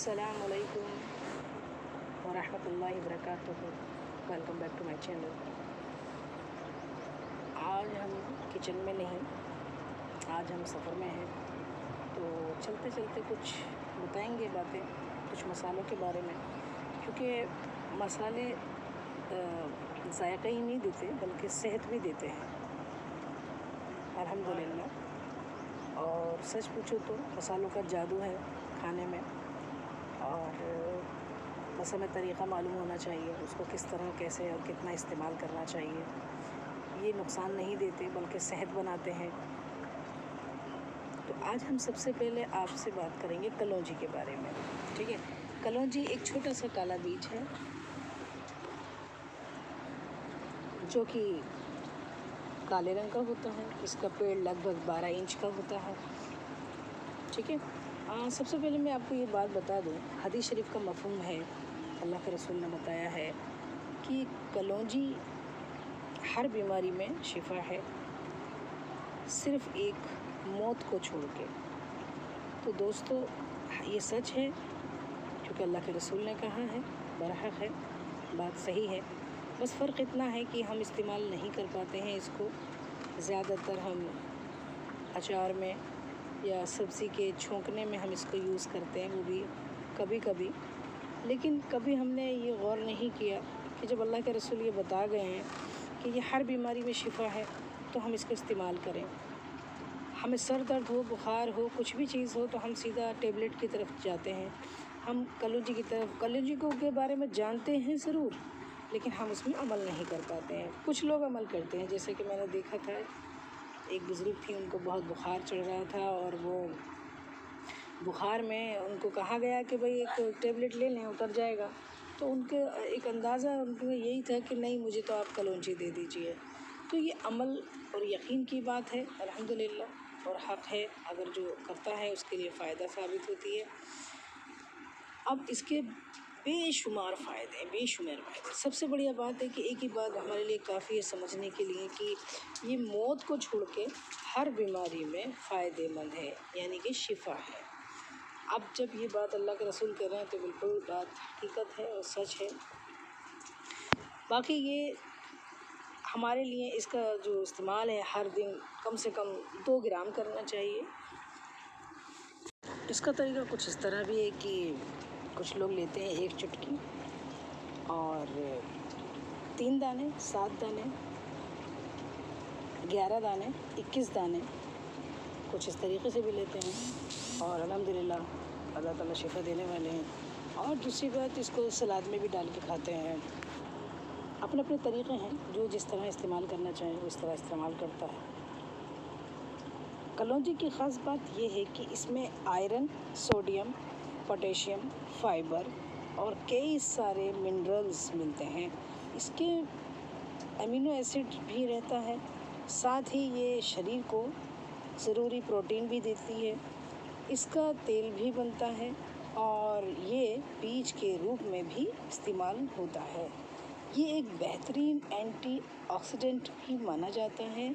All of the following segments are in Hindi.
अस्सलाम वालेकुम वरहमतुल्लाहि वबरकातुहू। Welcome back to my channel. आज हम किचन में नहीं, आज हम सफ़र में हैं, तो चलते चलते कुछ बताएंगे बातें कुछ मसालों के बारे में, क्योंकि मसाले जायका ही नहीं देते बल्कि सेहत भी देते हैं अल्हम्दुलिल्लाह। और सच पूछो तो मसालों का जादू है खाने में, और बस हमें तरीक़ा मालूम होना चाहिए उसको किस तरह कैसे और कितना इस्तेमाल करना चाहिए। ये नुकसान नहीं देते बल्कि सेहत बनाते हैं। तो आज हम सबसे पहले आपसे बात करेंगे कलौंजी के बारे में, ठीक है। कलौंजी एक छोटा सा काला बीज है जो कि काले रंग का होता है। इसका पेड़ लगभग 12 इंच का होता है, ठीक है। सबसे पहले मैं आपको ये बात बता दूं, हदीस शरीफ का मफ़हूम है, अल्लाह के रसूल ने बताया है कि कलौंजी हर बीमारी में शिफा है, सिर्फ़ एक मौत को छोड़ के। तो दोस्तों ये सच है क्योंकि अल्लाह के रसूल ने कहा है, बरहक़ है, बात सही है। बस फ़र्क इतना है कि हम इस्तेमाल नहीं कर पाते हैं इसको। ज़्यादातर हम अचार में या सब्ज़ी के छौंकने में हम इसको यूज़ करते हैं, वो भी कभी कभी। लेकिन कभी हमने ये गौर नहीं किया कि जब अल्लाह के रसूल ये बता गए हैं कि ये हर बीमारी में शिफा है, तो हम इसको इस्तेमाल करें। हमें सर दर्द हो, बुखार हो, कुछ भी चीज़ हो, तो हम सीधा टेबलेट की तरफ जाते हैं। हम कलौंजी की तरफ, कलौंजी को के बारे में जानते हैं ज़रूर, लेकिन हम उसमें अमल नहीं कर पाते हैं। कुछ लोग अमल करते हैं, जैसे कि मैंने देखा था, एक बुज़ुर्ग थी, उनको बहुत बुखार चढ़ रहा था, और वो बुखार में उनको कहा गया कि भाई एक टेबलेट ले लें, उतर जाएगा। तो उनके एक अंदाज़ा उनका यही था कि नहीं, मुझे तो आप कलौंजी दे दीजिए। तो ये अमल और यकीन की बात है अल्हम्दुलिल्लाह, और हक़ है, अगर जो करता है उसके लिए फ़ायदा साबित होती है। अब इसके बेशुमार फ़ायदे हैं, बेशुमार फ़ायदे। सबसे बढ़िया बात है कि एक ही बात हमारे लिए काफ़ी है समझने के लिए कि ये मौत को छोड़ के हर बीमारी में फ़ायदेमंद है, यानी कि शिफा है। अब जब ये बात अल्लाह के रसूल कह रहे हैं तो बिल्कुल बात हकीकत है और सच है। बाकी ये हमारे लिए इसका जो इस्तेमाल है हर दिन कम से कम 2 ग्राम करना चाहिए। इसका तरीका कुछ इस तरह भी है कि कुछ लोग लेते हैं 1 चुटकी और 3 दाने, 7 दाने, 11 दाने, 21 दाने, कुछ इस तरीके से भी लेते हैं, और अल्हम्दुलिल्लाह अल्लाह ताला शिफा देने वाले हैं। और दूसरी बात, इसको सलाद में भी डाल के खाते हैं। अपने अपने तरीक़े हैं, जो जिस तरह इस्तेमाल करना चाहे वो इस तरह इस्तेमाल करता है। कलौंजी की ख़ास बात ये है कि इसमें आयरन, सोडियम, पोटेशियम, फाइबर और कई सारे मिनरल्स मिलते हैं। इसके अमीनो एसिड भी रहता है, साथ ही ये शरीर को ज़रूरी प्रोटीन भी देती है। इसका तेल भी बनता है और ये बीज के रूप में भी इस्तेमाल होता है। ये एक बेहतरीन एंटीऑक्सीडेंट भी माना जाता है।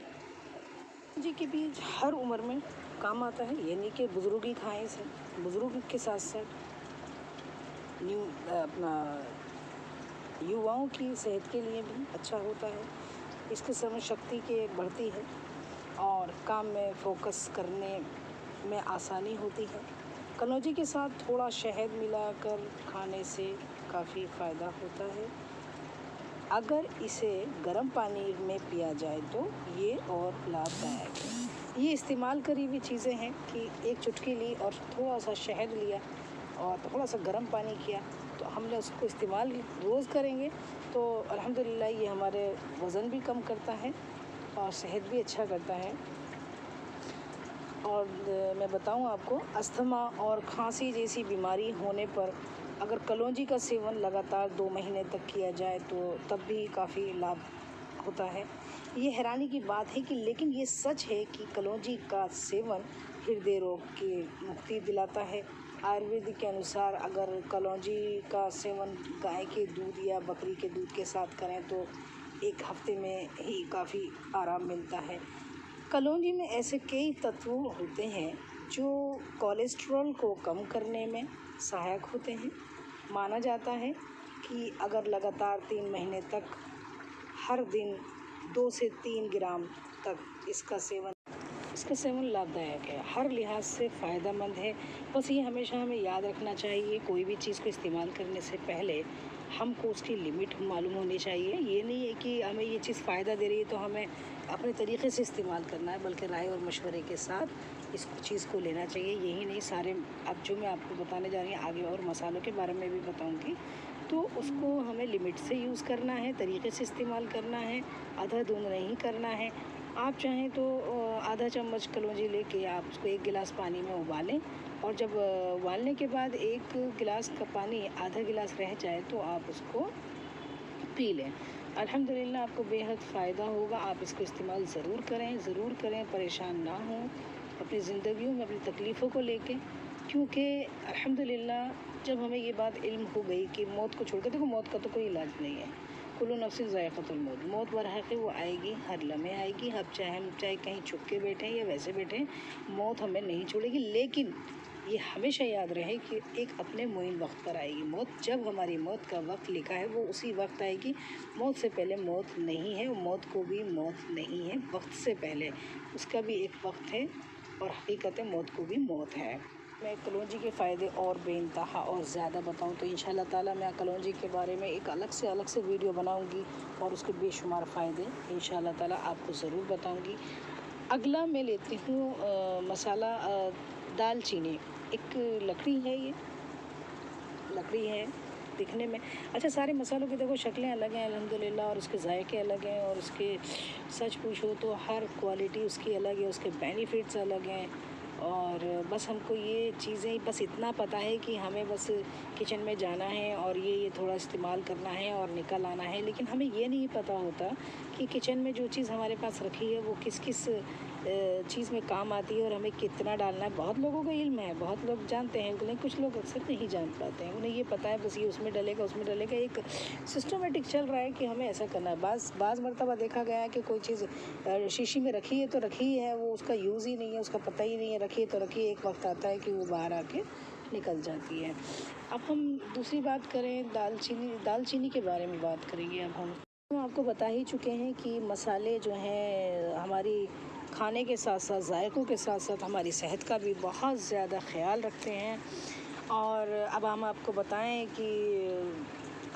जी के बीज हर उम्र में काम आता है, यानी कि बुज़ुर्ग ही खाएँ इसे। बुज़ुर्ग के साथ साथ अपना युवाओं की सेहत के लिए भी अच्छा होता है। इसके समझ शक्ति के बढ़ती है और काम में फोकस करने में आसानी होती है। कलौंजी के साथ थोड़ा शहद मिलाकर खाने से काफ़ी फ़ायदा होता है। अगर इसे गर्म पानी में पिया जाए तो ये और लाभदायक है। ये इस्तेमाल करी हुई चीज़ें हैं कि 1 चुटकी ली और थोड़ा सा शहद लिया और थोड़ा सा गर्म पानी किया, तो हमने उसको इस्तेमाल रोज़ करेंगे तो अल्हम्दुलिल्लाह ये हमारे वज़न भी कम करता है और सेहत भी अच्छा करता है। और मैं बताऊं आपको, अस्थमा और खांसी जैसी बीमारी होने पर अगर कलौंजी का सेवन लगातार 2 महीने तक किया जाए तो तब भी काफ़ी लाभ होता है। ये हैरानी की बात है कि लेकिन ये सच है कि कलौंजी का सेवन हृदय रोग की मुक्ति दिलाता है। आयुर्वेदिक के अनुसार अगर कलौंजी का सेवन गाय के दूध या बकरी के दूध के साथ करें तो 1 हफ्ते में ही काफ़ी आराम मिलता है। कलौंजी में ऐसे कई तत्व होते हैं जो कोलेस्ट्रॉल को कम करने में, सहायक होते हैं। माना जाता है कि अगर लगातार 3 महीने तक हर दिन 2 से 3 ग्राम तक इसका सेवन लाभदायक है, हर लिहाज से फ़ायदेमंद है। बस ये हमेशा हमें याद रखना चाहिए, कोई भी चीज़ को इस्तेमाल करने से पहले हमको उसकी लिमिट मालूम होनी चाहिए। ये नहीं है कि हमें ये चीज़ फ़ायदा दे रही है तो हमें अपने तरीके से इस्तेमाल करना है, बल्कि राय और मशवरे के साथ इस चीज़ को लेना चाहिए। यही नहीं, सारे अब जो मैं आपको बताने जा रही हूँ आगे और मसालों के बारे में भी बताऊँगी, तो उसको हमें लिमिट से यूज़ करना है, तरीके से इस्तेमाल करना है, अंधाधुंध नहीं करना है। आप चाहें तो आधा चम्मच कलौंजी लेके आप उसको 1 गिलास पानी में उबालें, और जब उबालने के बाद 1 गिलास का पानी आधा गिलास रह जाए तो आप उसको पी लें। अल्हम्दुलिल्लाह आपको बेहद फ़ायदा होगा। आप इसको इस्तेमाल ज़रूर करें, परेशान ना हों अपनी ज़िंदगियों में अपनी तकलीफ़ों को लेके, क्योंकि अल्हम्दुलिल्लाह जब हमें ये बात इल्म हो गई कि मौत को छोड़कर, देखो मौत का तो कोई इलाज नहीं है, कुल्लु नफ्सिन ज़ायक़तुल मौत, मौत बरहक़ वो आएगी, हर लम्हे आएगी। हम चाहे कहीं छुप के बैठें या वैसे बैठें, मौत हमें नहीं छोड़ेगी। लेकिन ये हमेशा याद रहे कि एक अपने मुईन वक्त पर आएगी मौत। जब हमारी मौत का वक्त लिखा है वो उसी वक्त आएगी। मौत से पहले मौत नहीं है, मौत को भी मौत नहीं है। वक्त से पहले उसका भी एक वक्त है, और हकीकत मौत को भी मौत है। मैं कलौंजी के फ़ायदे और बेइंतहा और ज़्यादा बताऊं तो इंशाल्लाह ताला मैं कलौंजी के बारे में एक अलग से वीडियो बनाऊंगी, और उसके बेशुमार फ़ायदे इंशाल्लाह ताला आपको ज़रूर बताऊंगी। अगला मैं लेती हूँ मसाला दालचीनी। एक लकड़ी है, ये लकड़ी है दिखने में। अच्छा, सारे मसालों की देखो शक्लें अलग हैं अल्हम्दुलिल्लाह, और उसके जायके अलग हैं, और उसके सच पूछो तो हर क्वालिटी उसकी अलग है, उसके बेनिफिट्स अलग हैं। और बस हमको ये चीज़ें बस इतना पता है कि हमें बस किचन में जाना है और ये थोड़ा इस्तेमाल करना है और निकल आना है। लेकिन हमें ये नहीं पता होता कि किचन में जो चीज़ हमारे पास रखी है वो किस किस चीज़ में काम आती है और हमें कितना डालना है। बहुत लोगों को इल्म है, बहुत लोग जानते हैं, लेकिन कुछ लोग अक्सर नहीं जान पाते हैं। उन्हें ये पता है बस ये उसमें डलेगा उसमें डलेगा, एक सिस्टमेटिक चल रहा है कि हमें ऐसा करना है। बाज़ मरतबा देखा गया है कि कोई चीज़ शीशी में रखी है तो रखी है, वो उसका यूज़ ही नहीं है, उसका पता ही नहीं है, रखी है तो रखी है, एक वक्त आता है कि वो बाहर आके निकल जाती है। अब हम दूसरी बात करें, दालचीनी के बारे में बात करेंगे। अब हम आपको बता ही चुके हैं कि मसाले जो हैं हमारी खाने के साथ साथ, जायकों के साथ साथ हमारी सेहत का भी बहुत ज़्यादा ख्याल रखते हैं। और अब हम आपको बताएं कि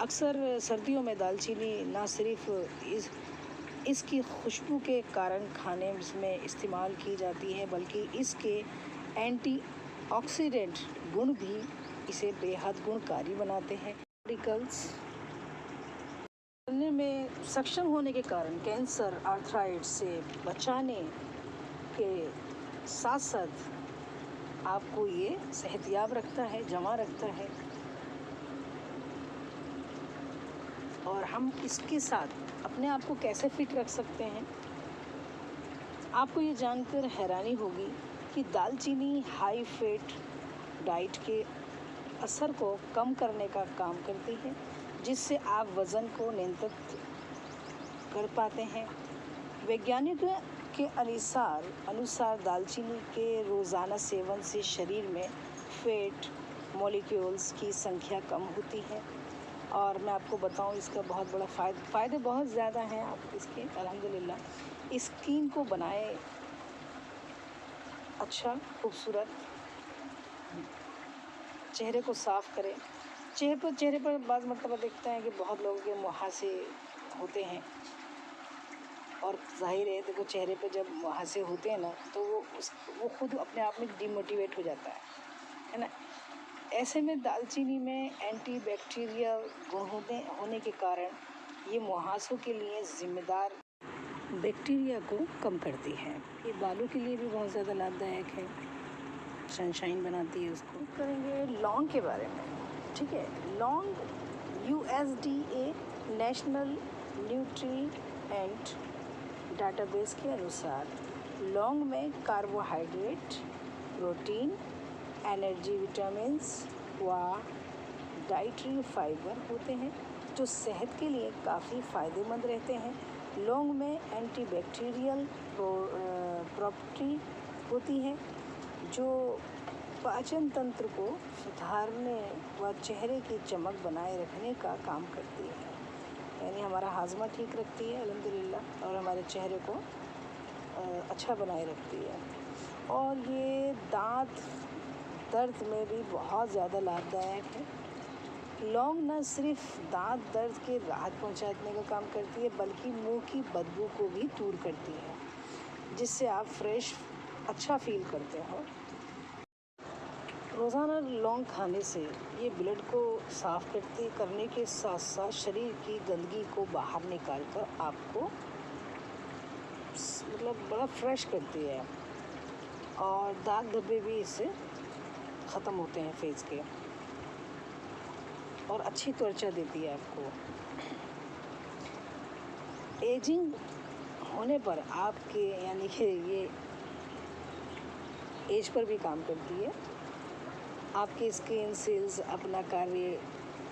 अक्सर सर्दियों में दालचीनी ना सिर्फ इसकी खुशबू के कारण खाने में इस्तेमाल की जाती है, बल्कि इसके एंटीऑक्सीडेंट गुण भी इसे बेहद गुणकारी बनाते हैं। पार्टिकल्स में सक्षम होने के कारण कैंसर, आर्थराइटिस से बचाने के साथ साथ आपको ये सेहतयाब रखता है, जमा रखता है। और हम इसके साथ अपने आप को कैसे फिट रख सकते हैं, आपको ये जानकर हैरानी होगी कि दालचीनी हाई फैट डाइट के असर को कम करने का काम करती है, जिससे आप वज़न को नियंत्रित कर पाते हैं। वैज्ञानिकों के अनुसार दालचीनी के रोज़ाना सेवन से शरीर में फैट मॉलिक्यूल्स की संख्या कम होती है। और मैं आपको बताऊं, इसका बहुत बड़ा फ़ायदे बहुत ज़्यादा हैं आप इसके अल्हम्दुलिल्लाह। स्किन को बनाए अच्छा, खूबसूरत, चेहरे को साफ़ करें। चेहरे पर बाज़ मरतबा देखते हैं कि बहुत लोगों के मुहासे होते हैं, और ज़ाहिर है देखो चेहरे पे जब मुहासे होते हैं ना तो वो खुद अपने आप में डिमोटिवेट हो जाता है ना। ऐसे में दालचीनी में एंटीबैक्टीरियल गुण होने के कारण ये मुहासों के लिए ज़िम्मेदार बैक्टीरिया को कम करती है। ये बालों के लिए भी बहुत ज़्यादा लाभदायक है, सनशाइन बनाती है उसको। करेंगे लौंग के बारे में, ठीक है। लौंग USDA नेशनल न्यूट्रिएंट डाटाबेस के अनुसार लौंग में कार्बोहाइड्रेट, प्रोटीन, एनर्जी, विटामिन्स व डाइटरी फाइबर होते हैं, जो सेहत के लिए काफ़ी फ़ायदेमंद रहते हैं। लौंग में एंटीबैक्टीरियल प्रॉपर्टी होती है, जो पाचन तंत्र को सुधारने व चेहरे की चमक बनाए रखने का काम करती है, यानी हमारा हाजमा ठीक रखती है अल्हम्दुलिल्लाह, और हमारे चेहरे को अच्छा बनाए रखती है। और ये दांत दर्द में भी बहुत ज़्यादा लाभदायक है। लौंग न सिर्फ दांत दर्द के राहत पहुंचाने का काम करती है, बल्कि मुंह की बदबू को भी दूर करती है, जिससे आप फ्रेश अच्छा फील करते हो। रोज़ाना लौंग खाने से ये ब्लड को साफ़ करने के साथ साथ शरीर की गंदगी को बाहर निकाल कर आपको मतलब बड़ा फ्रेश करती है, और दाग धब्बे भी इससे ख़त्म होते हैं फेस के, और अच्छी त्वचा देती है आपको। एजिंग होने पर आपके यानी कि ये एज पर भी काम करती है। आपके स्किन सेल्स अपना कार्य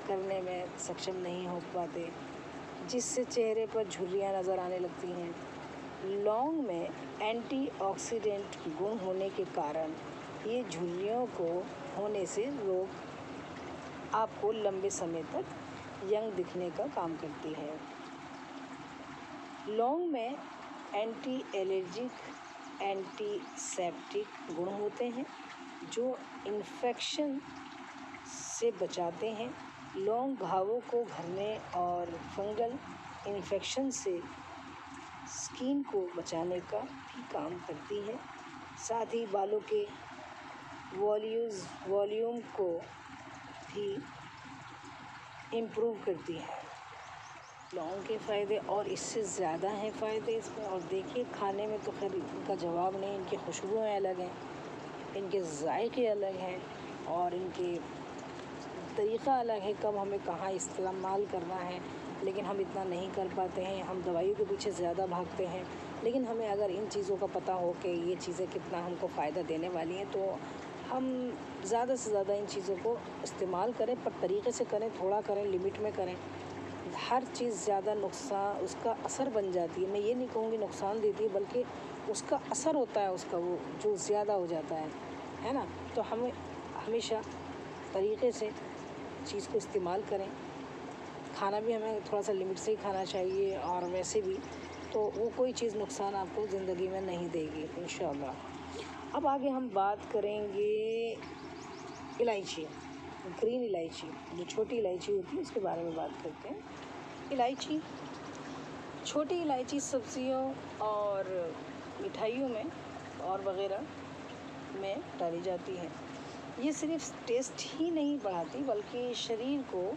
करने में सक्षम नहीं हो पाते, जिससे चेहरे पर झुर्रियाँ नज़र आने लगती हैं। लौंग में एंटीऑक्सीडेंट गुण होने के कारण ये झुर्रियों को होने से रोक आपको लंबे समय तक यंग दिखने का काम करती है। लौंग में एंटी एलर्जिक, एंटीसेप्टिक गुण होते हैं जो इन्फेक्शन से बचाते हैं। लौंग घावों को भरने और फंगल इन्फेक्शन से स्किन को बचाने का भी काम करती है। साथ ही बालों के वॉल्यूम को भी इम्प्रूव करती है। लौंग के फ़ायदे और इससे ज़्यादा हैं फ़ायदे इसमें। और देखिए, खाने में तो खैर इनका जवाब नहीं, इनकी खुशबुएँ अलग हैं, इनके जायके अलग हैं, और इनके तरीक़ा अलग है कब हमें कहाँ इस्तेमाल करना है, लेकिन हम इतना नहीं कर पाते हैं। हम दवाइयों के पीछे ज़्यादा भागते हैं। लेकिन हमें अगर इन चीज़ों का पता हो कि ये चीज़ें कितना हमको फ़ायदा देने वाली हैं, तो हम ज़्यादा से ज़्यादा इन चीज़ों को इस्तेमाल करें, पर तरीक़े से करें, थोड़ा करें, लिमिट में करें। हर चीज़ ज़्यादा नुकसान उसका असर बन जाती है। मैं ये नहीं कहूँगी नुकसान देती है, बल्कि उसका असर होता है उसका वो जो ज़्यादा हो जाता है ना। तो हमें हमेशा तरीक़े से चीज़ को इस्तेमाल करें। खाना भी हमें थोड़ा सा लिमिट से ही खाना चाहिए, और वैसे भी तो वो कोई चीज़ नुकसान आपको ज़िंदगी में नहीं देगी इंशाअल्लाह। अब आगे हम बात करेंगे इलायची, ग्रीन इलायची, जो छोटी इलायची होती है उसके बारे में बात करते हैं। इलायची, छोटी इलायची सब्जियों और मिठाइयों में और वग़ैरह में डाली जाती है। ये सिर्फ टेस्ट ही नहीं बढ़ाती, बल्कि शरीर को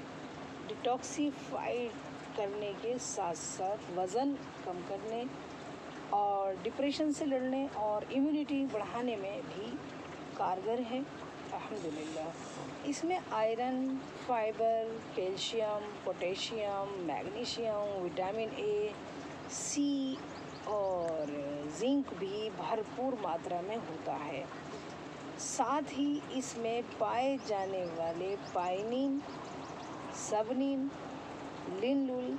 डिटॉक्सिफाइड करने के साथ साथ वज़न कम करने और डिप्रेशन से लड़ने और इम्यूनिटी बढ़ाने में भी कारगर है अल्हम्दुलिल्लाह। इसमें iron, fibre, calcium, potassium, magnesium, vitamin A, C और जिंक भी भरपूर मात्रा में होता है। साथ ही इसमें पाए जाने वाले पाइनिन, सबनिन, लिनुल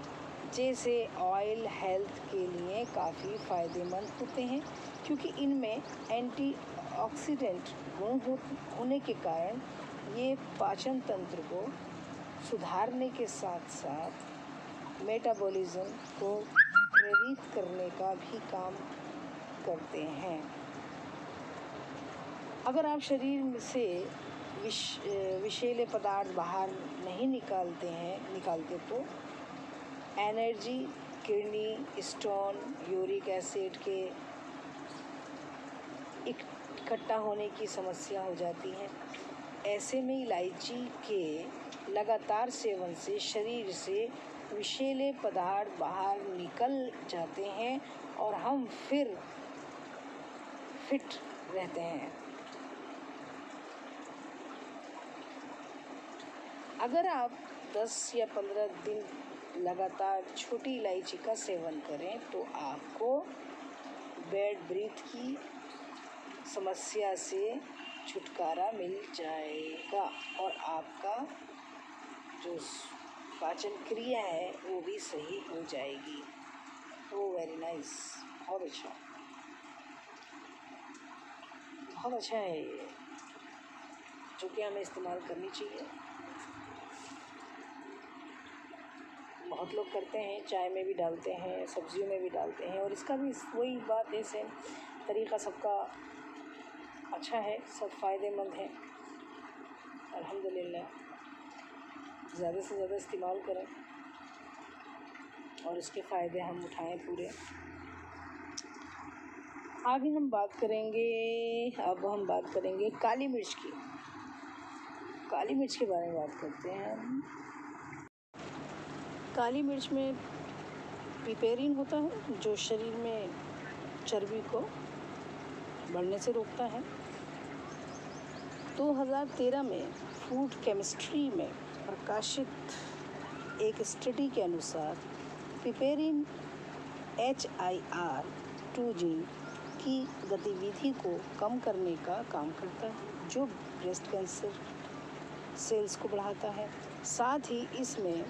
जैसे ऑयल हेल्थ के लिए काफ़ी फ़ायदेमंद होते हैं, क्योंकि इनमें एंटीऑक्सीडेंट गुण होने के कारण ये पाचन तंत्र को सुधारने के साथ साथ मेटाबॉलिज्म को प्रेरित करने का भी काम करते हैं। अगर आप शरीर से विषैले पदार्थ बाहर नहीं निकालते तो energy, kidney stone, uric acid के इकट्ठा होने की समस्या हो जाती है। ऐसे में इलायची के लगातार सेवन से शरीर से विषैले पदार्थ बाहर निकल जाते हैं और हम फिर फिट रहते हैं। अगर आप 10 या 15 दिन लगातार छोटी इलायची का सेवन करें तो आपको बैड ब्रीथ की समस्या से छुटकारा मिल जाएगा, और आपका जो पाचन क्रिया है वो भी सही हो जाएगी। तो वेरी नाइस, बहुत अच्छा है ये। जो कि हमें इस्तेमाल करनी चाहिए। बहुत लोग करते हैं, चाय में भी डालते हैं, सब्जियों में भी डालते हैं, और इसका भी वही बात है, सेम तरीक़ा सबका अच्छा है, सब फ़ायदेमंद है। अल्हम्दुलिल्लाह ज़्यादा से ज़्यादा इस्तेमाल करें और इसके फ़ायदे हम उठाएं पूरे। आगे हम बात करेंगे, अब हम बात करेंगे काली मिर्च की। काली मिर्च के बारे में बात करते हैं हम। काली मिर्च में पिपेरिन होता है जो शरीर में चर्बी को बढ़ने से रोकता है। 2013 में फूड केमिस्ट्री में प्रकाशित एक स्टडी के अनुसार पिपेरिन HIR2 जीन की गतिविधि को कम करने का काम करता है, जो ब्रेस्ट कैंसर सेल्स को बढ़ाता है। साथ ही इसमें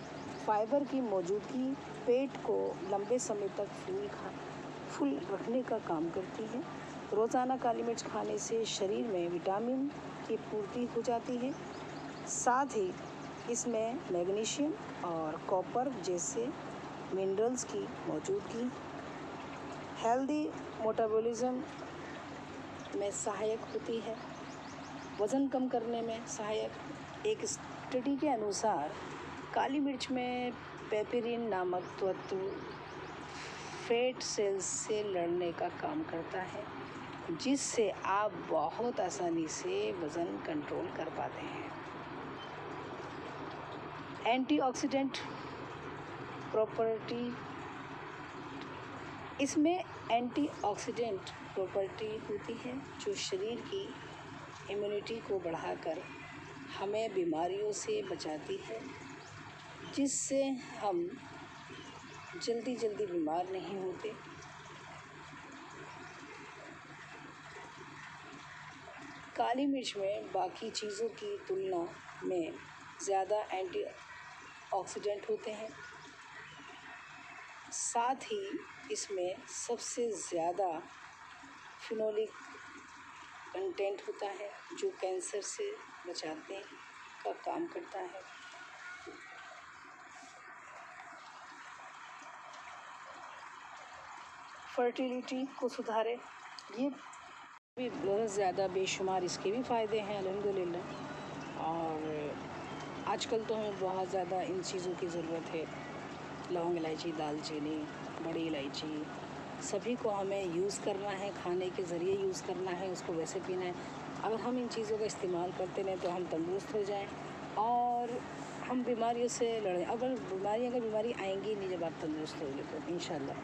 फाइबर की मौजूदगी पेट को लंबे समय तक फुल रखने का काम करती है। रोज़ाना काली मिर्च खाने से शरीर में विटामिन की पूर्ति हो जाती है। साथ ही इसमें मैग्नीशियम और कॉपर जैसे मिनरल्स की मौजूदगी हेल्दी मेटाबॉलिज्म में सहायक होती है, वज़न कम करने में सहायक। एक स्टडी के अनुसार काली मिर्च में पेपरिन नामक तत्व फैट सेल्स से लड़ने का काम करता है, जिससे आप बहुत आसानी से वज़न कंट्रोल कर पाते हैं। एंटीऑक्सीडेंट प्रॉपर्टी, इसमें एंटीऑक्सीडेंट प्रॉपर्टी होती है जो शरीर की इम्यूनिटी को बढ़ाकर हमें बीमारियों से बचाती है, जिससे हम जल्दी बीमार नहीं होते। काली मिर्च में बाकी चीज़ों की तुलना में ज़्यादा एंटीऑक्सीडेंट होते हैं। साथ ही इसमें सबसे ज़्यादा फिनोलिक कंटेंट होता है जो कैंसर से बचाने का काम करता है। फर्टिलिटी को सुधारे, ये भी बहुत ज़्यादा बेशुमार इसके भी फ़ायदे हैं अल्हम्दुलिल्लाह। और आजकल तो हमें बहुत ज़्यादा इन चीज़ों की ज़रूरत है। लौंग इलायची, दालचीनी, बड़ी इलायची, सभी को हमें यूज़ करना है, खाने के ज़रिए यूज़ करना है, उसको वैसे पीना है। अगर हम इन चीज़ों का इस्तेमाल करते रहें तो हम तंदुरुस्त हो जाएं और हम बीमारियों से लड़ें। अगर बीमारी आएंगी नहीं जब आप तंदुरुस्त होंगे तो इंशाल्लाह।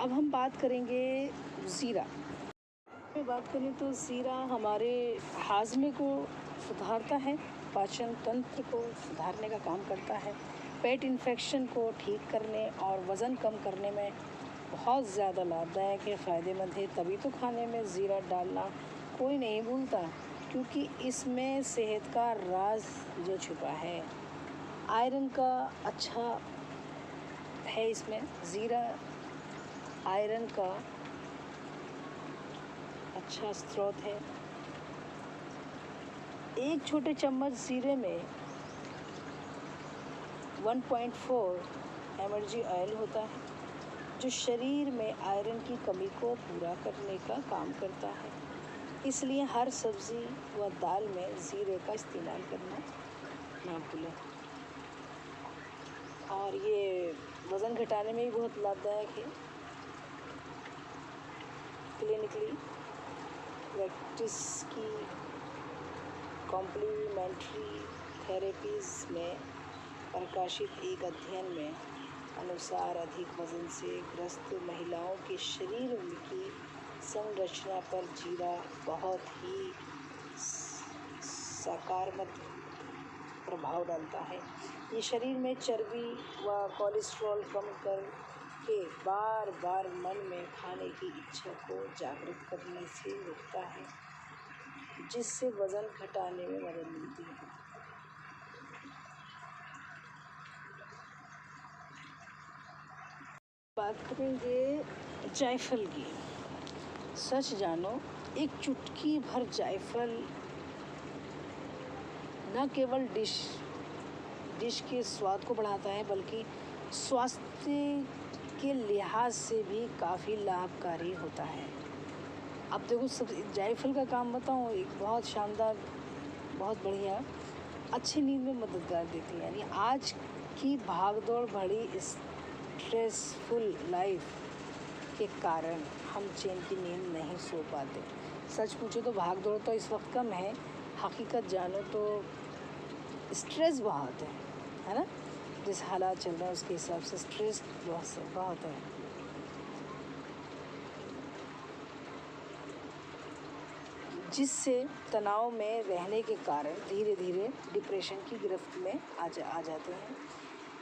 अब हम बात करेंगे ज़ीरा। बात करें तो ज़ीरा हमारे हाजमे को सुधारता है, पाचन तंत्र को सुधारने का काम करता है, पेट इन्फेक्शन को ठीक करने और वज़न कम करने में बहुत ज़्यादा लाभदायक है, फ़ायदेमंद है। तभी तो खाने में ज़ीरा डालना कोई नहीं भूलता, क्योंकि इसमें सेहत का राज जो छुपा है। आयरन का अच्छा है, इसमें ज़ीरा आयरन का अच्छा स्रोत है। एक छोटे चम्मच ज़ीरे में 1.4 एमर्जी ऑयल होता है, जो शरीर में आयरन की कमी को पूरा करने का काम करता है। इसलिए हर सब्ज़ी व दाल में ज़ीरे का इस्तेमाल करना ना भूलें। और ये वज़न घटाने में भी बहुत लाभदायक है। क्लिनिकली प्रैक्टिस की कॉम्प्लीमेंट्री थेरेपीज़ में प्रकाशित एक अध्ययन में अनुसार अधिक वज़न से ग्रस्त महिलाओं के शरीर की संरचना पर जीरा बहुत ही सकारात्मक प्रभाव डालता है। ये शरीर में चर्बी व कोलेस्ट्रॉल कम करके बार बार मन में खाने की इच्छा को जागृत करने से रोकता है, जिससे वज़न घटाने में मदद मिलती है। बात करेंगे जायफल की। सच जानो, एक चुटकी भर जायफल न केवल डिश के स्वाद को बढ़ाता है बल्कि स्वास्थ्य के लिहाज से भी काफ़ी लाभकारी होता है। अब देखो, सब जायफल का काम बताऊँ, एक बहुत शानदार, बहुत बढ़िया, अच्छी नींद में मददगार देती है। यानी आज की भागदौड़ भरी स्ट्रेसफुल लाइफ के कारण हम चैन की नींद नहीं सो पाते। सच पूछो तो भागदौड़ तो इस वक्त कम है, हकीकत जानो तो स्ट्रेस बहुत है ना। जिस हालात चल रहे हैं उसके हिसाब से स्ट्रेस बहुत है। जिससे तनाव में रहने के कारण धीरे धीरे डिप्रेशन की गिरफ्त में आ जाते हैं।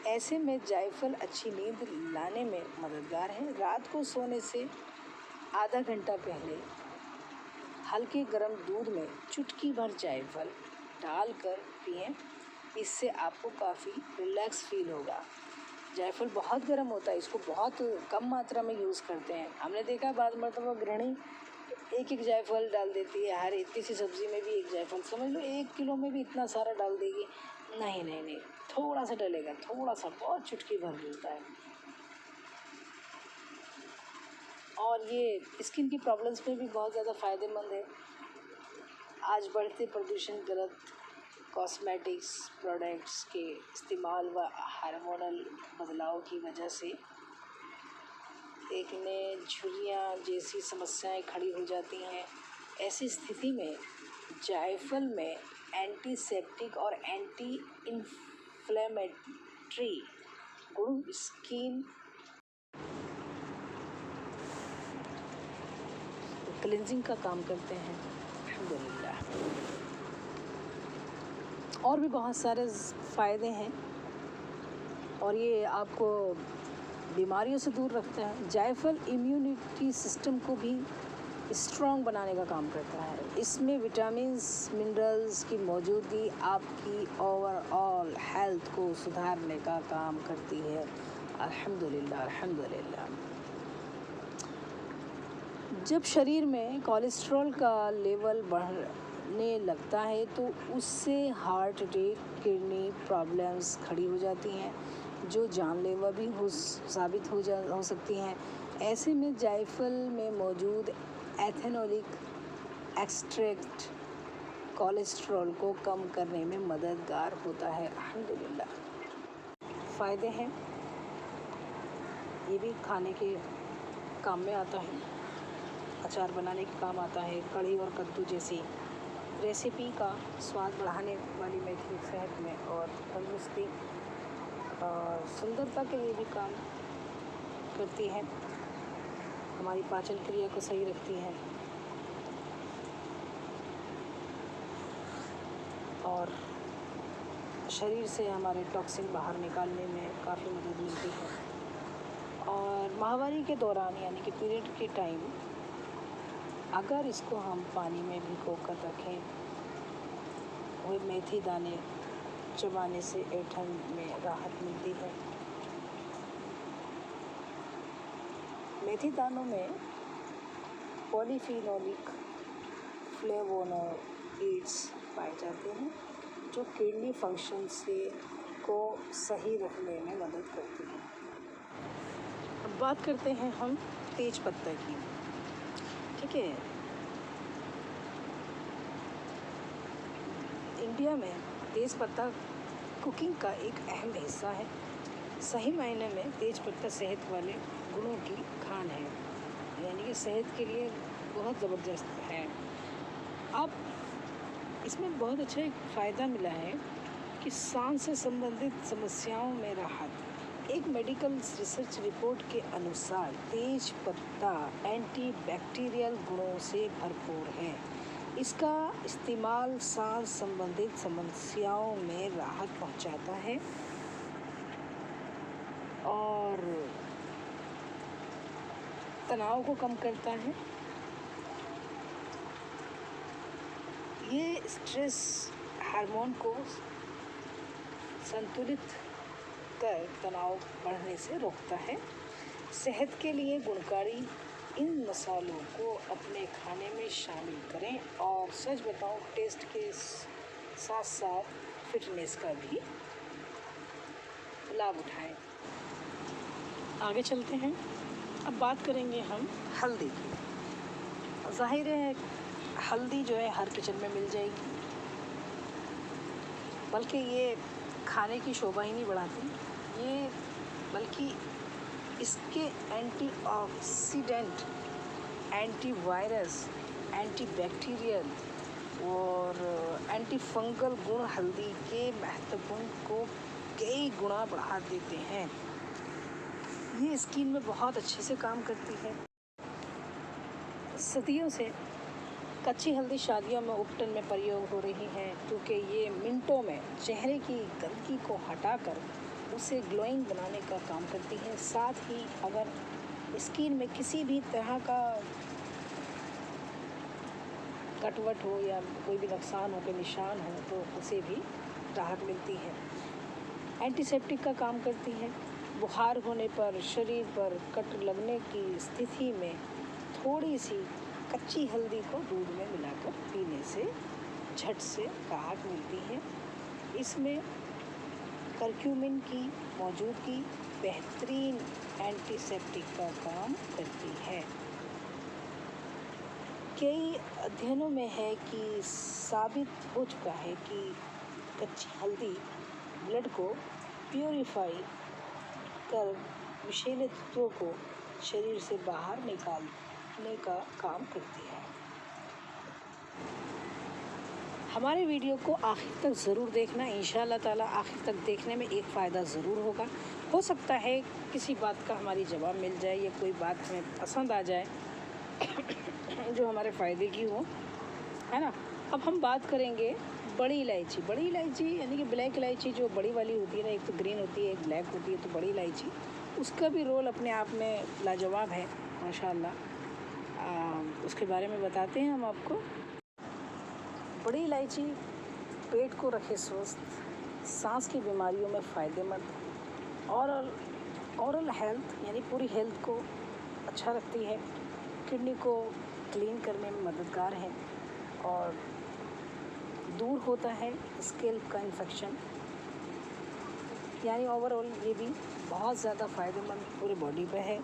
ऐसे में जायफल अच्छी नींद लाने में मददगार है। रात को सोने से आधा घंटा पहले हल्के गर्म दूध में चुटकी भर जायफल डालकर पिएं। इससे आपको काफ़ी रिलैक्स फील होगा। जायफल बहुत गर्म होता है, इसको बहुत कम मात्रा में यूज़ करते हैं। हमने देखा बाद मरतबा गृहिणी एक जायफल डाल देती है, हर इतनी सी सब्ज़ी में भी एक जायफल, समझ लो 1 किलो में भी इतना सारा डाल देगी। नहीं, थोड़ा सा डलेगा, थोड़ा सा, बहुत चुटकी भर मिलता है। और ये स्किन की प्रॉब्लम्स में भी बहुत ज़्यादा फ़ायदेमंद है। आज बढ़ते प्रदूषण, गलत कॉस्मेटिक्स प्रोडक्ट्स के इस्तेमाल व हार्मोनल बदलाव की वजह से एक्ने, झुर्रियाँ जैसी समस्याएं खड़ी हो जाती हैं। ऐसी स्थिति में जायफल में एंटीसेप्टिक और एंटी इन्फ्लेमेटरी गुण स्किन क्लिनजिंग का काम करते हैं। अल्हम्दुलिल्लाह। और भी बहुत सारे फ़ायदे हैं और ये आपको बीमारियों से दूर रखता है। जायफल इम्यूनिटी सिस्टम को भी स्ट्रॉन्ग बनाने का काम करता है। इसमें विटामिन्स, मिनरल्स की मौजूदगी आपकी ओवरऑल हेल्थ को सुधारने का काम करती है। अल्हम्दुलिल्लाह। जब शरीर में कोलेस्ट्रॉल का लेवल बढ़ने लगता है तो उससे हार्ट अटैक, किडनी प्रॉब्लम्स खड़ी हो जाती हैं जो जानलेवा भी साबित हो सकती हैं। ऐसे में जायफल में मौजूद एथेनोलिक एक्सट्रैक्ट कोलेस्ट्रॉल को कम करने में मददगार होता है। अल्हम्दुलिल्लाह। फ़ायदे हैं, ये भी खाने के काम में आता है, अचार बनाने के काम आता है। कढ़ी और कद्दू जैसी रेसिपी का स्वाद बढ़ाने वाली मेथी सेहत में और तंदुरुस्ती और सुंदरता के लिए भी काम करती है। हमारी पाचन क्रिया को सही रखती है और शरीर से हमारे टॉक्सिन बाहर निकालने में काफ़ी मदद मिलती है। और माहवारी के दौरान यानी कि पीरियड के टाइम अगर इसको हम पानी में भिगो कर रखें, वो मेथी दाने चबाने से ऐंठन में राहत मिलती है। मेथी दानों में पॉलीफिनोलिक फ्लेवोनोइड्स पाए जाते हैं जो किडनी फंक्शन को सही रखने में मदद करते हैं। अब बात करते हैं हम तेज पत्ता की। ठीक है, इंडिया में तेज पत्ता कुकिंग का एक अहम हिस्सा है। सही मायने में तेज पत्ता सेहत वाले गुणों की खान है, यानी कि सेहत के लिए बहुत ज़बरदस्त है। अब इसमें बहुत अच्छा एक फ़ायदा मिला है कि सांस से संबंधित समस्याओं में राहत। एक मेडिकल रिसर्च रिपोर्ट के अनुसार तेज पत्ता एंटीबैक्टीरियल गुणों से भरपूर है। इसका इस्तेमाल सांस संबंधित समस्याओं में राहत पहुंचाता है और तनाव को कम करता है। ये स्ट्रेस हार्मोन को संतुलित कर तनाव बढ़ने से रोकता है। सेहत के लिए गुणकारी इन मसालों को अपने खाने में शामिल करें और सच बताऊं, टेस्ट के साथ साथ फिटनेस का भी लाभ उठाएं। आगे चलते हैं। अब बात करेंगे हम हल्दी की। जाहिर है हल्दी जो है हर किचन में मिल जाएगी, बल्कि ये खाने की शोभा ही नहीं बढ़ाती, ये बल्कि इसके एंटीऑक्सीडेंट, एंटीवायरस, एंटीबैक्टीरियल और एंटी फंगल गुण हल्दी के महत्वपूर्ण को कई गुना बढ़ा देते हैं। ये स्किन में बहुत अच्छे से काम करती है। सदियों से कच्ची हल्दी शादियों में उपटन में प्रयोग हो रही है, क्योंकि ये मिनटों में चेहरे की गंदगी को हटाकर उसे ग्लोइंग बनाने का काम करती है। साथ ही अगर स्किन में किसी भी तरह का कटवट हो या कोई भी नुकसान हो, कोई निशान हो, तो उसे भी राहत मिलती है। एंटीसेप्टिक का काम करती है। बुखार होने पर, शरीर पर कट लगने की स्थिति में थोड़ी सी कच्ची हल्दी को दूध में मिलाकर पीने से झट से राहत मिलती है। इसमें करक्यूमिन की मौजूदगी बेहतरीन एंटीसेप्टिक का काम करती है। कई अध्ययनों में है कि साबित हो चुका है कि कच्ची हल्दी ब्लड को प्योरीफाई कर विषैले तत्वों को शरीर से बाहर निकालने का काम करती है। हमारे वीडियो को आखिर तक ज़रूर देखना। इंशाअल्लाह ताला आखिर तक देखने में एक फ़ायदा ज़रूर होगा। हो सकता है किसी बात का हमारी जवाब मिल जाए या कोई बात हमें पसंद आ जाए जो हमारे फ़ायदे की हो, है ना। अब हम बात करेंगे बड़ी इलायची। बड़ी इलायची यानी कि ब्लैक इलायची जो बड़ी वाली होती है ना, एक तो ग्रीन होती है, एक ब्लैक होती है, तो बड़ी इलायची उसका भी रोल अपने आप में लाजवाब है माशाअल्लाह। उसके बारे में बताते हैं हम आपको। बड़ी इलायची पेट को रखे स्वस्थ, सांस की बीमारियों में फ़ायदेमंद, औरल हेल्थ यानी पूरी हेल्थ को अच्छा रखती है, किडनी को क्लीन करने में मददगार है और दूर होता है स्कैल्प का इन्फेक्शन। यानी ओवरऑल ये भी बहुत ज़्यादा फ़ायदेमंद पूरी बॉडी पे है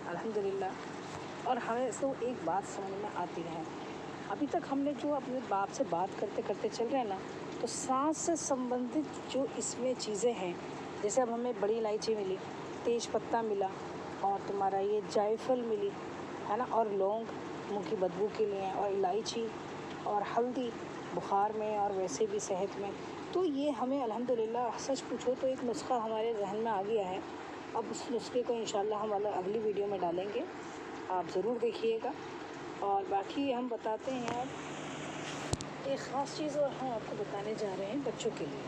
अल्हम्दुलिल्लाह। और हमें तो एक बात समझ में आती है, अभी तक हमने जो अपने बाप से बात करते करते चल रहे हैं ना, तो सांस से संबंधित जो इसमें चीज़ें हैं, जैसे अब हमें बड़ी इलायची मिली, तेज पत्ता मिला और तुम्हारा ये जायफल मिली, है ना, और लौंग मुँह की बदबू के लिए, और इलायची और हल्दी बुखार में और वैसे भी सेहत में। तो ये हमें अल्हम्दुलिल्लाह सच पूछो तो एक नुस्खा हमारे जहन में आ गया है। अब उस नुस्खे को इंशाल्लाह हम अगली वीडियो में डालेंगे, आप ज़रूर देखिएगा। और बाकी हम बताते हैं अब एक ख़ास चीज़ और हम आपको बताने जा रहे हैं बच्चों के लिए।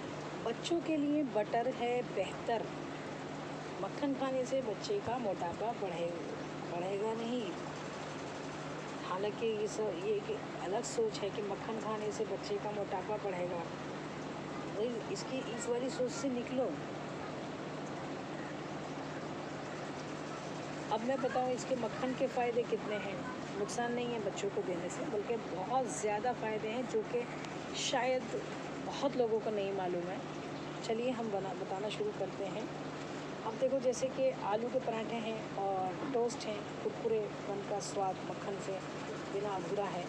बच्चों के लिए बटर है बेहतर। मक्खन खाने से बच्चे का मोटापा बढ़ेगा नहीं। हालांकि ये एक अलग सोच है कि मक्खन खाने से बच्चे का मोटापा बढ़ेगा। इसकी इस वाली सोच से निकलो। अब मैं बताऊं इसके मक्खन के फ़ायदे कितने हैं। नुकसान नहीं है बच्चों को देने से, बल्कि बहुत ज़्यादा फ़ायदे हैं जो कि शायद बहुत लोगों को नहीं मालूम है। चलिए हम बताना शुरू करते हैं। अब देखो, जैसे कि आलू के पराठे हैं और टोस्ट हैं, कुरकुरेपन का स्वाद मक्खन से बिना अधूरा है,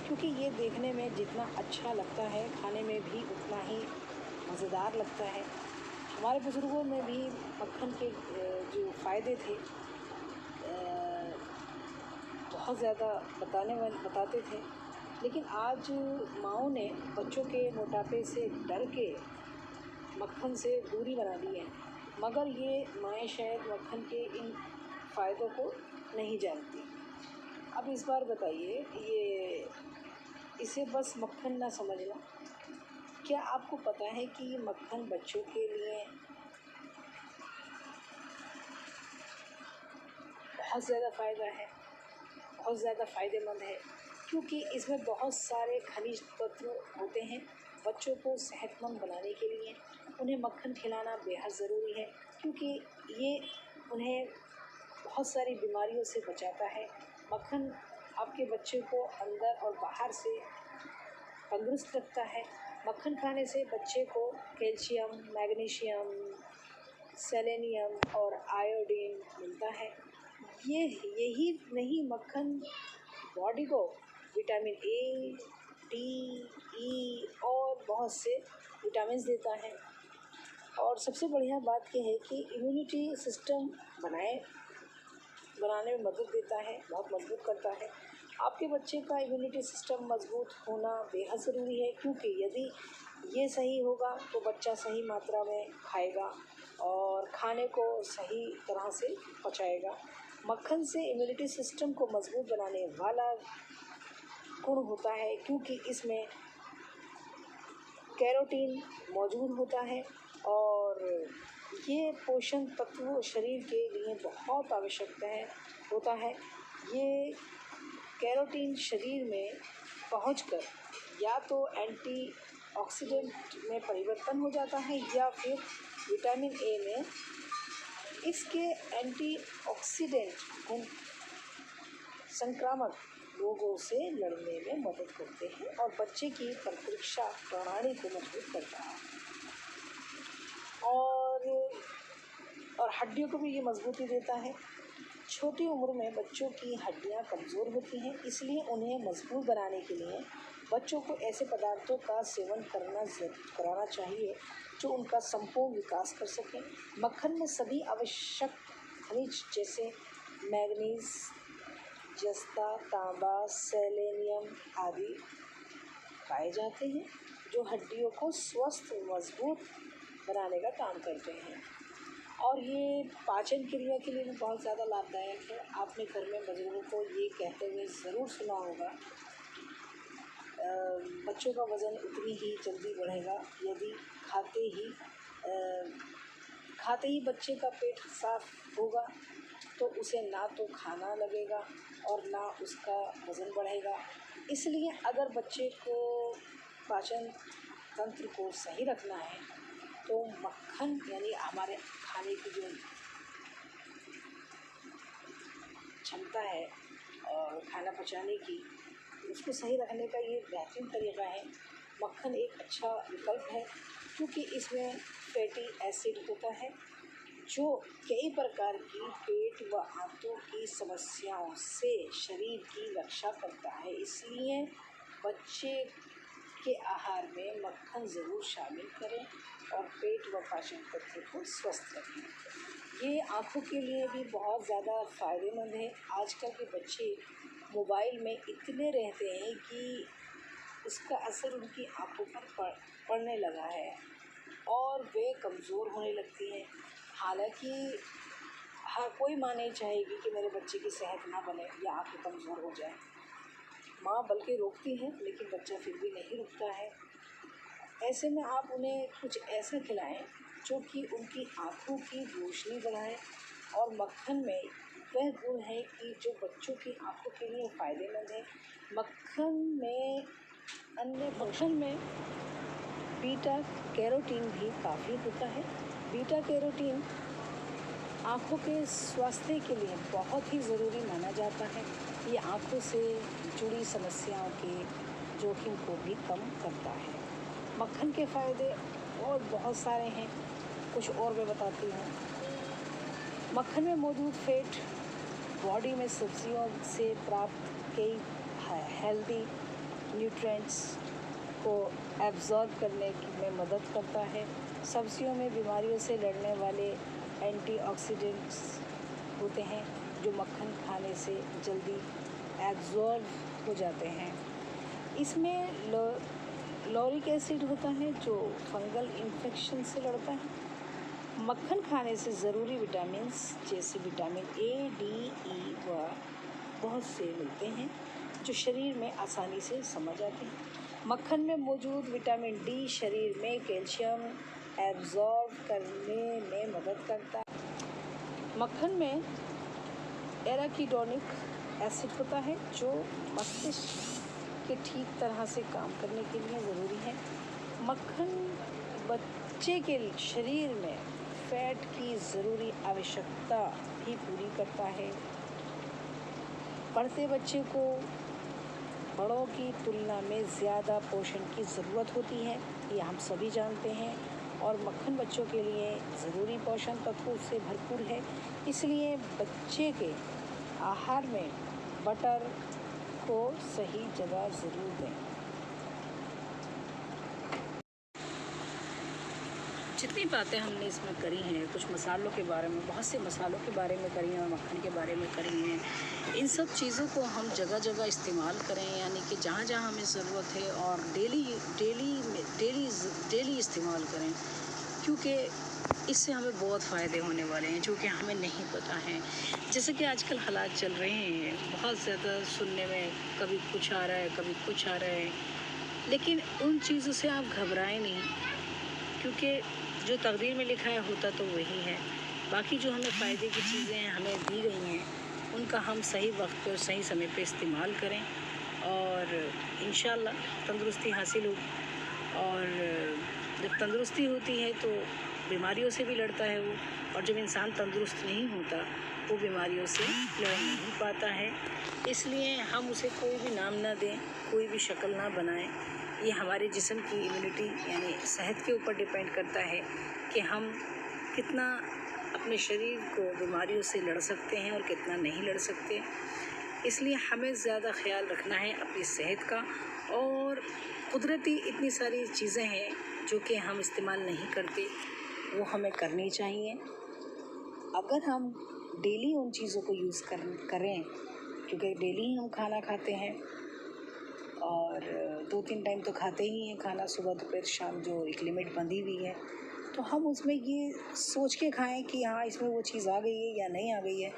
क्योंकि ये देखने में जितना अच्छा लगता है खाने में भी उतना ही मज़ेदार लगता है। हमारे बुज़ुर्गों में भी मक्खन के जो फ़ायदे थे बहुत ज़्यादा बताते थे, लेकिन आज माँओं ने बच्चों के मोटापे से डर के मक्खन से दूरी बना ली है, मगर ये माएँ शायद मक्खन के इन फ़ायदों को नहीं जानती। अब इस बार बताइए, ये इसे बस मक्खन ना समझना, क्या आपको पता है कि मक्खन बच्चों के लिए बहुत ज़्यादा फ़ायदा है, बहुत ज़्यादा फ़ायदेमंद है, क्योंकि इसमें बहुत सारे खनिज तत्व होते हैं। बच्चों को सेहतमंद बनाने के लिए उन्हें मक्खन खिलाना बेहद ज़रूरी है, क्योंकि ये उन्हें बहुत सारी बीमारियों से बचाता है। मक्खन आपके बच्चे को अंदर और बाहर से तंदुरुस्त रखता है मक्खन खाने से बच्चे को कैल्शियम, मैग्नीशियम, सेलेनियम और आयोडीन मिलता है। यही नहीं, मक्खन बॉडी को विटामिन ए, डी, ई और बहुत से विटामिन देता है। और सबसे बढ़िया बात यह है कि इम्यूनिटी सिस्टम बनाने में मदद देता है, बहुत मजबूत करता है। आपके बच्चे का इम्यूनिटी सिस्टम मजबूत होना बेहद ज़रूरी है, क्योंकि यदि ये सही होगा तो बच्चा सही मात्रा में खाएगा और खाने को सही तरह से पचाएगा। मक्खन से इम्यूनिटी सिस्टम को मजबूत बनाने वाला गुण होता है, क्योंकि इसमें कैरोटीन मौजूद होता है और ये पोषण तत्व शरीर के लिए बहुत आवश्यकता होता है। ये कैरोटीन शरीर में पहुंचकर या तो एंटीऑक्सीडेंट में परिवर्तन हो जाता है या फिर विटामिन ए में। इसके एंटीऑक्सीडेंट गुण संक्रामक रोगों से लड़ने में मदद करते हैं और बच्चे की प्रतिरक्षा प्रणाली को मजबूत करता है और हड्डियों को भी ये मजबूती देता है। छोटी उम्र में बच्चों की हड्डियां कमज़ोर होती हैं, इसलिए उन्हें मजबूत बनाने के लिए बच्चों को ऐसे पदार्थों का सेवन कराना चाहिए जो उनका संपूर्ण विकास कर सकें। मक्खन में सभी आवश्यक खनिज जैसे मैग्नीज, जस्ता, तांबा, सेलेनियम आदि पाए जाते हैं, जो हड्डियों को स्वस्थ मजबूत बनाने का काम करते हैं और ये पाचन क्रिया के लिए भी बहुत ज़्यादा लाभदायक है। आपने घर में बुजुर्गों को ये कहते हुए ज़रूर सुना होगा, बच्चों का वज़न उतनी ही जल्दी बढ़ेगा यदि खाते ही बच्चे का पेट साफ होगा तो उसे ना तो खाना लगेगा और ना उसका वज़न बढ़ेगा। इसलिए अगर बच्चे को पाचन तंत्र को सही रखना है तो मक्खन यानी हमारे खाने की जो क्षमता है और खाना पचाने की, उसको सही रखने का ये बेहतरीन तरीका है। मक्खन एक अच्छा विकल्प है क्योंकि इसमें फैटी एसिड होता है जो कई प्रकार की पेट व आंतों की समस्याओं से शरीर की रक्षा करता है। इसलिए बच्चे के आहार में मक्खन ज़रूर शामिल करें और पेट व पाचन तंत्र को स्वस्थ रखें। ये आँखों के लिए भी बहुत ज़्यादा फ़ायदेमंद है। आजकल के बच्चे मोबाइल में इतने रहते हैं कि उसका असर उनकी आँखों पर पड़ने लगा है और वे कमज़ोर होने लगती हैं। हालांकि कोई माँ नहीं चाहेगी कि मेरे बच्चे की सेहत ना बने या आँखें कमज़ोर हो जाए। माँ बल्कि रोकती है, लेकिन बच्चा फिर भी नहीं रुकता है। ऐसे में आप उन्हें कुछ ऐसा खिलाएं जो कि उनकी आँखों की रोशनी बढ़ाए। और मक्खन में वह गुण है कि जो बच्चों की आँखों के लिए फ़ायदेमंद है। मक्खन में बीटा कैरोटीन भी काफ़ी होता है। बीटा कैरोटीन आँखों के स्वास्थ्य के लिए बहुत ही ज़रूरी माना जाता है। ये आँखों से जुड़ी समस्याओं के जोखिम को भी कम करता है। मक्खन के फ़ायदे और बहुत सारे हैं, कुछ और मैं बताती हूँ। मक्खन में मौजूद फैट बॉडी में सब्जियों से प्राप्त कई हेल्दी न्यूट्रिएंट्स को एब्जॉर्ब करने में मदद करता है। सब्जियों में बीमारियों से लड़ने वाले एंटीऑक्सीडेंट्स होते हैं जो मक्खन खाने से जल्दी एब्जॉर्ब हो जाते हैं। इसमें लॉरिक एसिड होता है जो फंगल इन्फेक्शन से लड़ता है। मक्खन खाने से ज़रूरी विटामिन्स जैसे विटामिन ए, डी, ई व बहुत से मिलते हैं जो शरीर में आसानी से समझ आते हैं। मक्खन में मौजूद विटामिन डी शरीर में कैल्शियम एब्जॉर्ब करने में मदद करता है। मक्खन में एराकिडोनिक एसिड होता है जो मस्तिष्क के ठीक तरह से काम करने के लिए ज़रूरी है। मक्खन बच्चे के शरीर में फैट की ज़रूरी आवश्यकता भी पूरी करता है। बढ़ते बच्चे को बड़ों की तुलना में ज़्यादा पोषण की ज़रूरत होती है, ये हम सभी जानते हैं। और मक्खन बच्चों के लिए ज़रूरी पोषण तत्वों से भरपूर है, इसलिए बच्चे के आहार में बटर को सही जगह ज़रूर दें। जितनी बातें हमने इसमें करी हैं, कुछ मसालों के बारे में, बहुत से मसालों के बारे में करी हैं और मक्खन के बारे में करी हैं, इन सब चीज़ों को हम जगह जगह इस्तेमाल करें, यानी कि जहाँ जहाँ हमें ज़रूरत है, और डेली इस्तेमाल करें, क्योंकि इससे हमें बहुत फ़ायदे होने वाले हैं जो कि हमें नहीं पता है। जैसे कि आजकल हालात चल रहे हैं, बहुत ज़्यादा सुनने में कभी कुछ आ रहा है, कभी कुछ आ रहा है, लेकिन उन चीज़ों से आप घबराएं नहीं, क्योंकि जो तकदीर में लिखा है होता तो वही है। बाकी जो हमें फ़ायदे की चीज़ें हमें दी गई हैं, उनका हम सही वक्त पे और सही समय पे इस्तेमाल करें, और इंशाअल्लाह तंदुरुस्ती हासिल हो। और जब तंदुरुस्ती होती है तो बीमारियों से भी लड़ता है वो, और जब इंसान तंदुरुस्त नहीं होता वो बीमारियों से लड़ नहीं पाता है। इसलिए हम उसे कोई भी नाम ना दें, कोई भी शक्ल ना बनाएं। ये हमारे जिस्म की इम्यूनिटी यानी सेहत के ऊपर डिपेंड करता है कि हम कितना अपने शरीर को बीमारियों से लड़ सकते हैं और कितना नहीं लड़ सकते। इसलिए हमें ज़्यादा ख्याल रखना है अपनी सेहत का। और कुदरती इतनी सारी चीज़ें हैं जो कि हम इस्तेमाल नहीं करते, वो हमें करनी चाहिए। अगर हम डेली उन चीज़ों को यूज़ करें, क्योंकि डेली ही हम खाना खाते हैं और 2-3 टाइम तो खाते ही हैं खाना, सुबह दोपहर शाम, जो एक लिमिट बंधी हुई है, तो हम उसमें ये सोच के खाएं कि हाँ इसमें वो चीज़ आ गई है या नहीं आ गई है।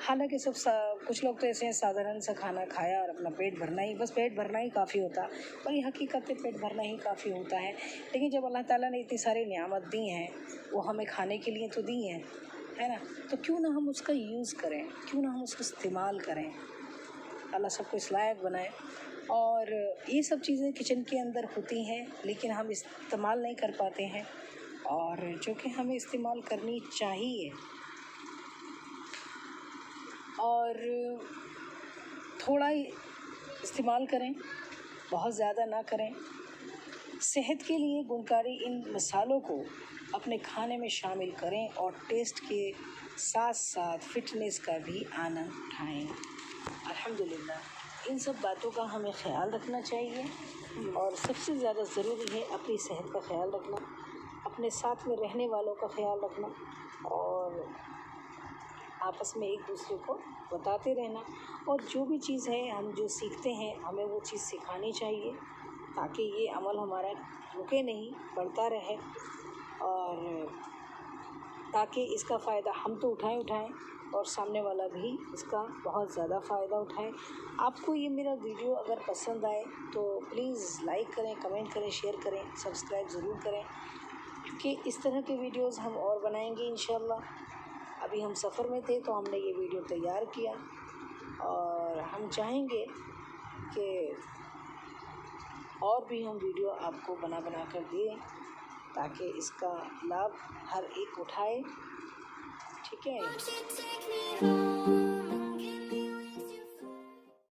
हालांकि कुछ लोग तो ऐसे हैं, साधारण सा खाना खाया और अपना पेट भरना ही, बस पेट भरना ही काफ़ी होता है, और ये हकीकत है, पेट भरना ही काफ़ी होता है। लेकिन जब अल्लाह ताला ने इतनी सारी नियामत दी हैं, वो हमें खाने के लिए तो दी हैं, है ना, तो क्यों ना हम उसका यूज़ करें, क्यों ना हम उसको इस्तेमाल करें। अल्लाह सबको इस लायक बनाए। और ये सब चीज़ें किचन के अंदर होती हैं, लेकिन हम इस्तेमाल नहीं कर पाते हैं, और जो कि हमें इस्तेमाल करनी चाहिए। और थोड़ा ही इस्तेमाल करें, बहुत ज़्यादा ना करें। सेहत के लिए गुणकारी इन मसालों को अपने खाने में शामिल करें, और टेस्ट के साथ साथ फिटनेस का भी आनंद उठाएं। अल्हम्दुलिल्लाह, इन सब बातों का हमें ख्याल रखना चाहिए, और सबसे ज़्यादा ज़रूरी है अपनी सेहत का ख्याल रखना, अपने साथ में रहने वालों का ख्याल रखना, और आपस में एक दूसरे को बताते रहना। और जो भी चीज़ है, हम जो सीखते हैं, हमें वो चीज़ सिखानी चाहिए, ताकि ये अमल हमारा रुके नहीं, बढ़ता रहे, और ताकि इसका फ़ायदा हम तो उठाएं और सामने वाला भी इसका बहुत ज़्यादा फ़ायदा उठाए। आपको ये मेरा वीडियो अगर पसंद आए तो प्लीज़ लाइक करें, कमेंट करें, शेयर करें, सब्सक्राइब ज़रूर करें, क्योंकि इस तरह के वीडियोज़ हम और बनाएंगे इंशाअल्लाह। अभी हम सफ़र में थे तो हमने ये वीडियो तैयार किया, और हम चाहेंगे कि और भी हम वीडियो आपको बना कर दें, ताकि इसका लाभ हर एक उठाए। ठीक है।